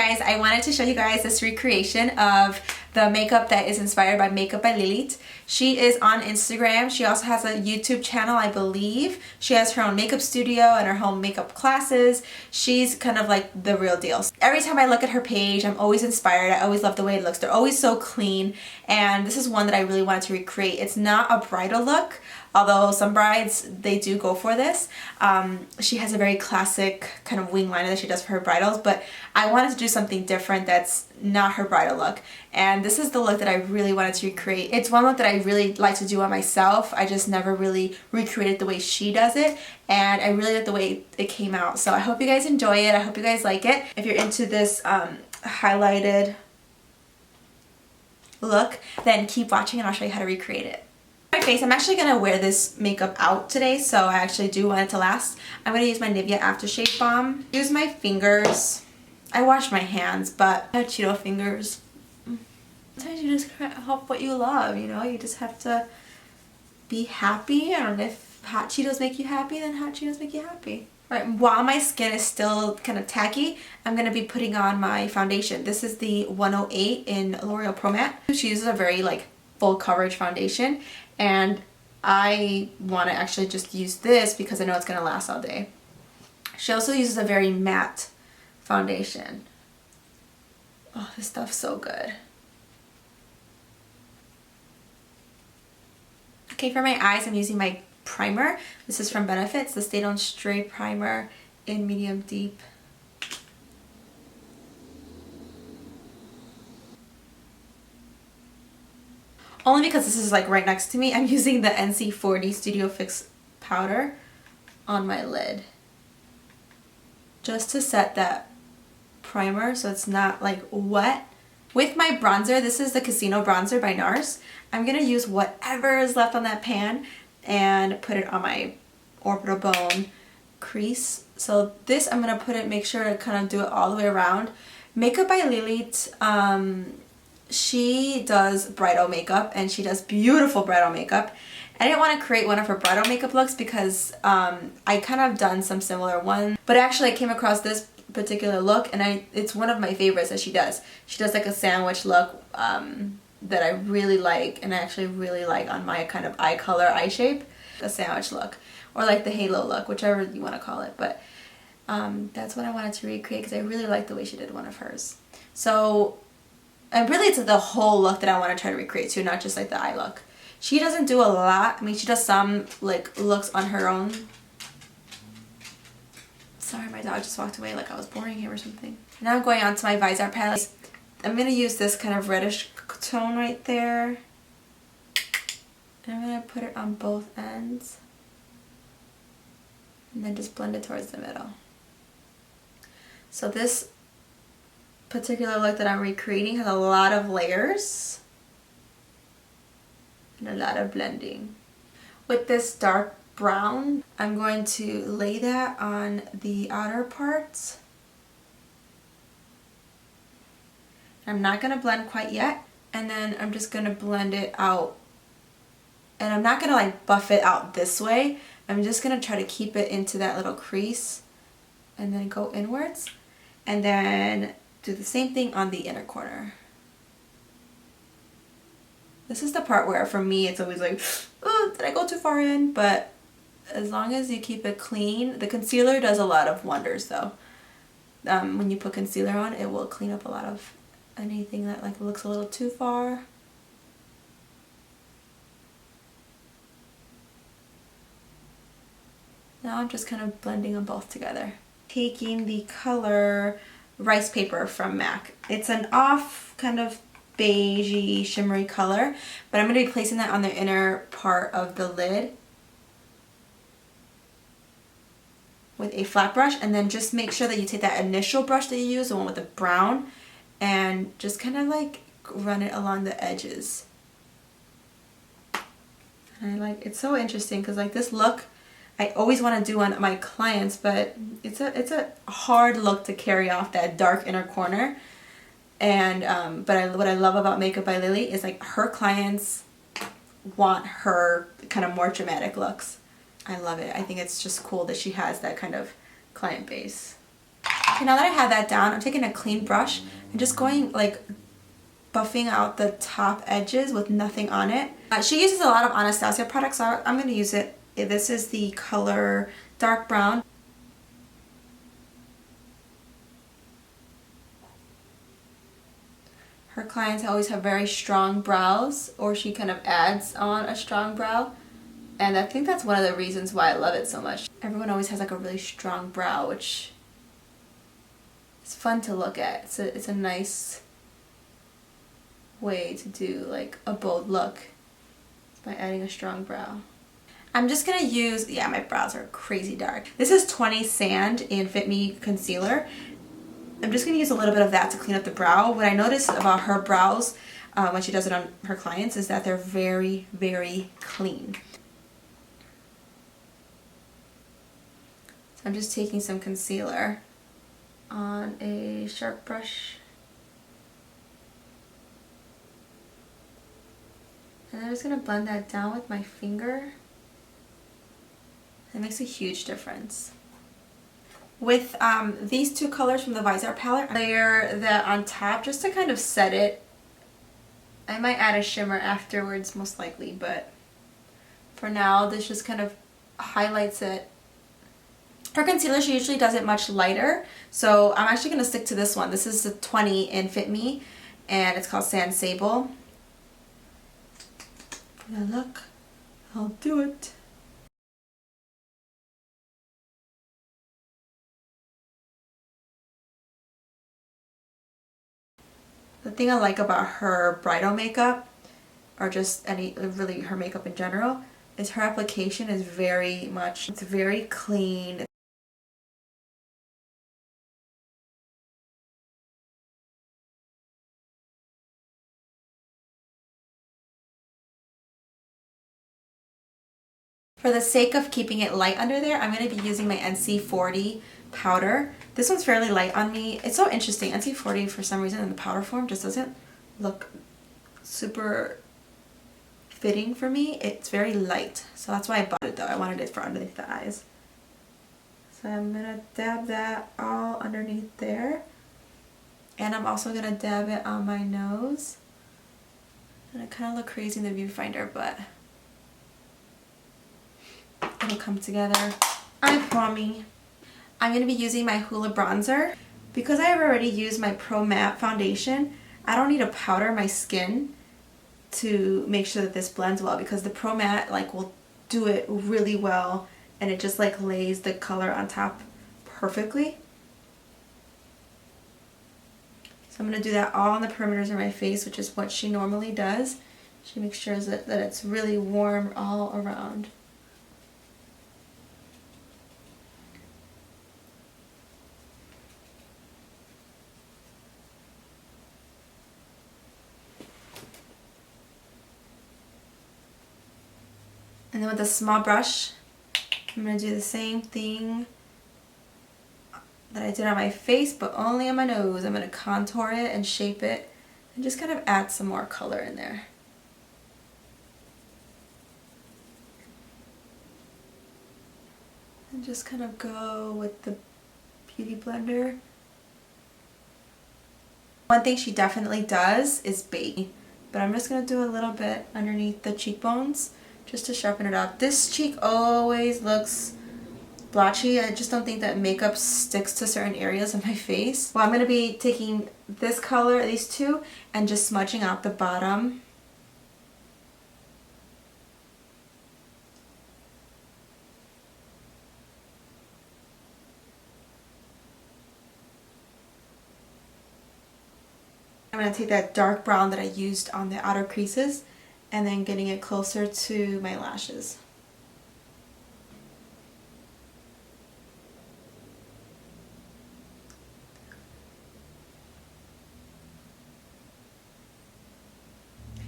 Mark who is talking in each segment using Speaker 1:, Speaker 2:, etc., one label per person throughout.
Speaker 1: guys, I wanted to show you guys this recreation of the makeup that is inspired by Makeup by LILIT. She is on Instagram. She also has a YouTube channel, I believe. She has her own makeup studio and her home makeup classes. She's kind of like the real deal. Every time I look at her page, I'm always inspired. I always love the way it looks. They're always so clean, and this is one that I really wanted to recreate. It's not a bridal look, although some brides, they do go for this. She has a very classic kind of wing liner that she does for her bridals, but I wanted to do something different that's not her bridal look. And this is the look that I really wanted to recreate. It's one look that I really like to do on myself. I just never really recreated the way she does it, and I really like the way it came out. So I hope you guys enjoy it. I hope you guys like it. If you're into this highlighted look, then keep watching and I'll show you how to recreate it. My face, I'm actually going to wear this makeup out today, so I actually do want it to last. I'm going to use my Nivea Aftershave Balm. Use my fingers. I wash my hands, but I have Cheeto fingers. Sometimes you just can't help what you love, you know? You just have to be happy, and if hot Cheetos make you happy, then hot Cheetos make you happy. Right, while my skin is still kind of tacky, I'm going to be putting on my foundation. This is the 108 in L'Oreal Pro Matte. She uses a very like full coverage foundation, and I want to actually just use this because I know it's going to last all day. She also uses a very matte foundation. Oh, this stuff's so good. Okay, for my eyes, I'm using my primer. This is from Benefits, the Stay Don't Stray Primer in medium deep. Only because this is like right next to me, I'm using the NC40 Studio Fix powder on my lid, just to set that primer so it's not like wet. With my bronzer, this is the Casino bronzer by Nars. I'm going to use whatever is left on that pan and put it on my orbital bone crease. So this, I'm going to put it, make sure to kind of do it all the way around. Makeup by LILIT, she does bridal makeup, and she does beautiful bridal makeup. I didn't want to create one of her bridal makeup looks because I kind of done some similar ones, but actually I came across this particular look, and it's one of my favorites that she does. She does like a sandwich look that I really like, and I actually really like on my kind of eye color, eye shape. A sandwich look, or like the halo look, whichever you want to call it, but that's what I wanted to recreate because I really like the way she did one of hers. So, and really it's the whole look that I want to try to recreate too, not just like the eye look. She doesn't do a lot. I mean, she does some like looks on her own. Sorry, my dog just walked away like I was boring him or something. Now I'm going on to my Viseart palette. I'm going to use this kind of reddish tone right there. And I'm going to put it on both ends. And then just blend it towards the middle. So this particular look that I'm recreating has a lot of layers and a lot of blending. With this dark brown, I'm going to lay that on the outer parts. I'm not going to blend quite yet, and then I'm just going to blend it out. And I'm not going to like buff it out this way. I'm just going to try to keep it into that little crease and then go inwards, and then do the same thing on the inner corner. This is the part where for me it's always like, oh, did I go too far in? But as long as you keep it clean, the concealer does a lot of wonders though. When you put concealer on, it will clean up a lot of anything that like looks a little too far. Now I'm just kind of blending them both together. Taking the color Ricepaper from MAC. It's an off kind of beigey shimmery color, but I'm going to be placing that on the inner part of the lid with a flat brush, and then just make sure that you take that initial brush that you use, the one with the brown, and just kind of like run it along the edges. And I like, it's so interesting because like this look I always want to do on my clients, but it's a hard look to carry off that dark inner corner. And what I love about Makeup by LILIT is like her clients want her kind of more dramatic looks. I love it. I think it's just cool that she has that kind of client base. Okay, now that I have that down, I'm taking a clean brush and just going like buffing out the top edges with nothing on it. She uses a lot of Anastasia products, so I'm going to use it. This is the color dark brown. Her clients always have very strong brows, or she kind of adds on a strong brow. And I think that's one of the reasons why I love it so much. Everyone always has like a really strong brow, which is fun to look at. It's a nice way to do like a bold look by adding a strong brow. I'm just gonna use, yeah, my brows are crazy dark. This is 20 Sand in Fit Me concealer. I'm just gonna use a little bit of that to clean up the brow. What I notice about her brows when she does it on her clients is that they're very, very clean. So I'm just taking some concealer on a sharp brush. And I'm just going to blend that down with my finger. It makes a huge difference. With these two colors from the Viseart palette, I layer that on top just to kind of set it. I might add a shimmer afterwards most likely, but for now this just kind of highlights it. Her concealer, she usually does it much lighter, so I'm actually going to stick to this one. This is the 20 in Fit Me, and it's called Sand Sable. For the look, I'll do it. The thing I like about her bridal makeup, or just really her makeup in general, is her application is it's very clean. For the sake of keeping it light under there, I'm going to be using my NC40 powder. This one's fairly light on me. It's so interesting. NC40 for some reason in the powder form just doesn't look super fitting for me. It's very light. So that's why I bought it though. I wanted it for underneath the eyes. So I'm going to dab that all underneath there. And I'm also going to dab it on my nose. And I kind of look crazy in the viewfinder, but it'll come together, I promise. I'm going to be using my Hoola bronzer. Because I have already used my Pro Matte foundation, I don't need to powder my skin to make sure that this blends well, because the Pro Matte like will do it really well, and it just like lays the color on top perfectly. So I'm going to do that all on the perimeters of my face, which is what she normally does. She makes sure that it's really warm all around. And then with a small brush, I'm going to do the same thing that I did on my face, but only on my nose. I'm going to contour it and shape it and just kind of add some more color in there. And just kind of go with the Beauty Blender. One thing she definitely does is bake, but I'm just going to do a little bit underneath the cheekbones just to sharpen it up. This cheek always looks blotchy. I just don't think that makeup sticks to certain areas of my face. Well, I'm going to be taking this color, these two, and just smudging out the bottom. I'm going to take that dark brown that I used on the outer creases and then getting it closer to my lashes.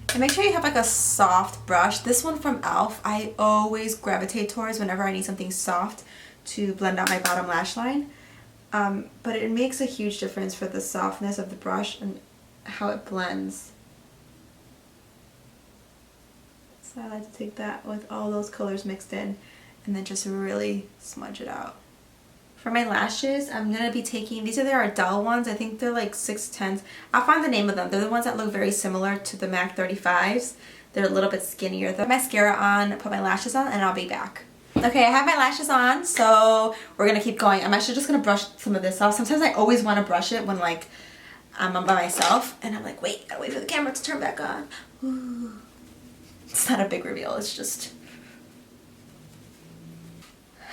Speaker 1: And make sure you have like a soft brush. This one from e.l.f. I always gravitate towards whenever I need something soft to blend out my bottom lash line. But it makes a huge difference for the softness of the brush and how it blends. So I like to take that with all those colors mixed in and then just really smudge it out. For my lashes, I'm going to be taking, these are their Ardell ones. I think they're like 610s. I'll find the name of them. They're the ones that look very similar to the MAC 35s. They're a little bit skinnier. The mascara on, put my lashes on, and I'll be back. Okay, I have my lashes on, so we're going to keep going. I'm actually just going to brush some of this off. Sometimes I always want to brush it when like I'm by myself, and I'm like, wait, gotta wait for the camera to turn back on. Ooh. It's not a big reveal, it's just...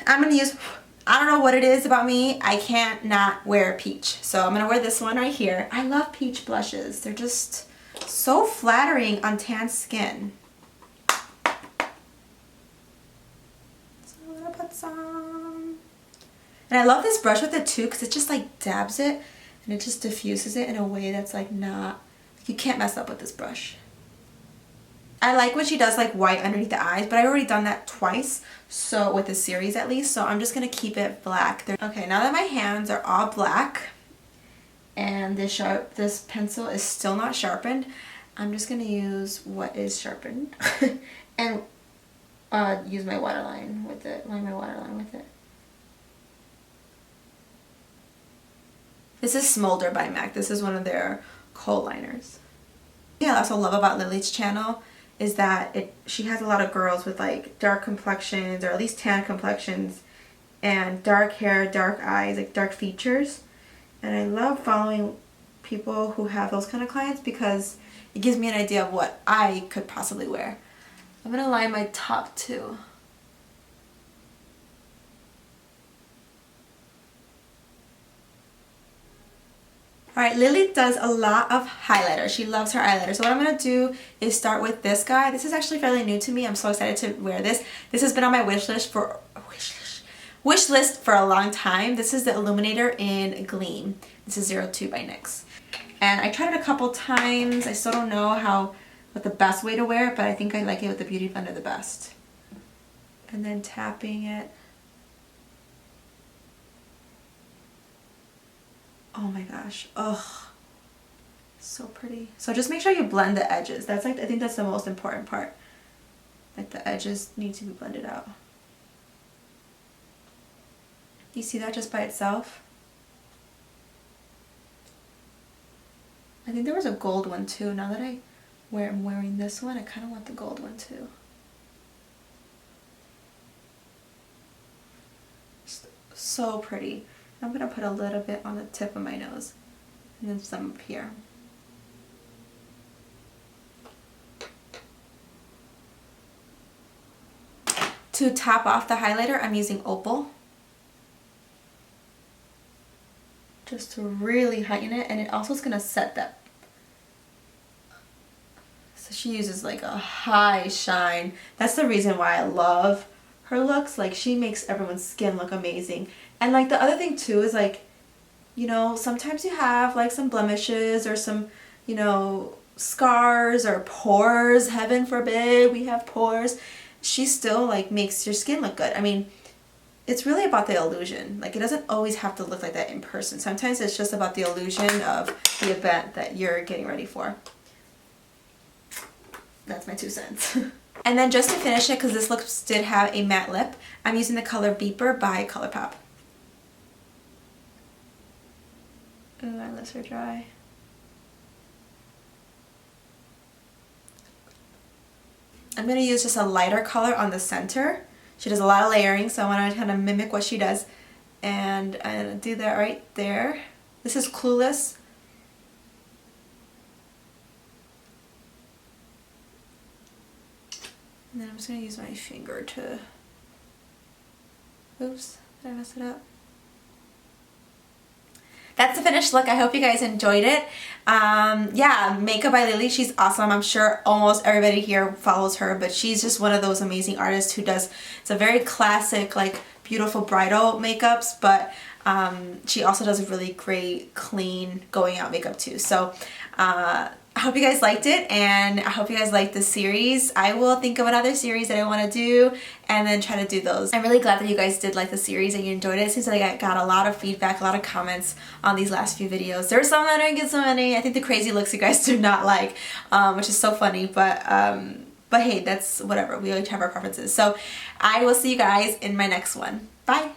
Speaker 1: I'm going to use... I don't know what it is about me. I can't not wear peach. So I'm going to wear this one right here. I love peach blushes. They're just so flattering on tan skin. So I'm going to put some. And I love this brush with it too because it just like dabs it and it just diffuses it in a way that's like not, you can't mess up with this brush. I like when she does like white underneath the eyes, but I've already done that twice, so with this series at least, so I'm just going to keep it black. Okay, now that my hands are all black and this pencil is still not sharpened, I'm just going to use what is sharpened and use my waterline with it, line my waterline with it. This is Smolder by MAC. This is one of their kohl liners. Yeah, I also love about Lily's channel is that she has a lot of girls with like dark complexions or at least tan complexions and dark hair, dark eyes, like dark features. And I love following people who have those kind of clients because it gives me an idea of what I could possibly wear. I'm going to line my top too. Alright, Lily does a lot of highlighter. She loves her eyeliner. So what I'm going to do is start with this guy. This is actually fairly new to me. I'm so excited to wear this. This has been on my wish list for a long time. This is the Illuminator in Gleam. This is 02 by NYX. And I tried it a couple times. I still don't know what the best way to wear it, but I think I like it with the Beauty Blender the best. And then tapping it. Oh my gosh, ugh, so pretty. So just make sure you blend the edges. That's like, I think that's the most important part. Like the edges need to be blended out. You see that just by itself? I think there was a gold one too. Now that I'm wearing this one, I kind of want the gold one too. So pretty. I'm going to put a little bit on the tip of my nose and then some up here. To top off the highlighter, I'm using Opal. Just to really heighten it, and it also is going to set that. So she uses like a high shine. That's the reason why I love her looks. Like she makes everyone's skin look amazing. And like the other thing too is like, you know, sometimes you have like some blemishes or some, you know, scars or pores. Heaven forbid we have pores. She still like makes your skin look good. I mean, it's really about the illusion. Like it doesn't always have to look like that in person. Sometimes it's just about the illusion of the event that you're getting ready for. That's my 2 cents. And then just to finish it, because this look did have a matte lip, I'm using the color Beeper by Colourpop. Ooh, my lips are dry. I'm going to use just a lighter color on the center. She does a lot of layering, so I want to kind of mimic what she does. And I'm going to do that right there. This is Clueless. And then I'm just going to use my finger to... Oops, did I mess it up? That's the finished look. I hope you guys enjoyed it. Yeah, Makeup by Lily, she's awesome. I'm sure almost everybody here follows her, but she's just one of those amazing artists who does, it's a very classic, like beautiful bridal makeups, but she also does a really great, clean, going out makeup too. So I hope you guys liked it, and I hope you guys liked this series. I will think of another series that I want to do and then try to do those. I'm really glad that you guys did like the series and you enjoyed it. It seems like I got a lot of feedback, a lot of comments on these last few videos. There were some that I didn't get so many. I think the crazy looks you guys do not like, which is so funny, but hey, that's whatever. We each have our preferences. So I will see you guys in my next one. Bye!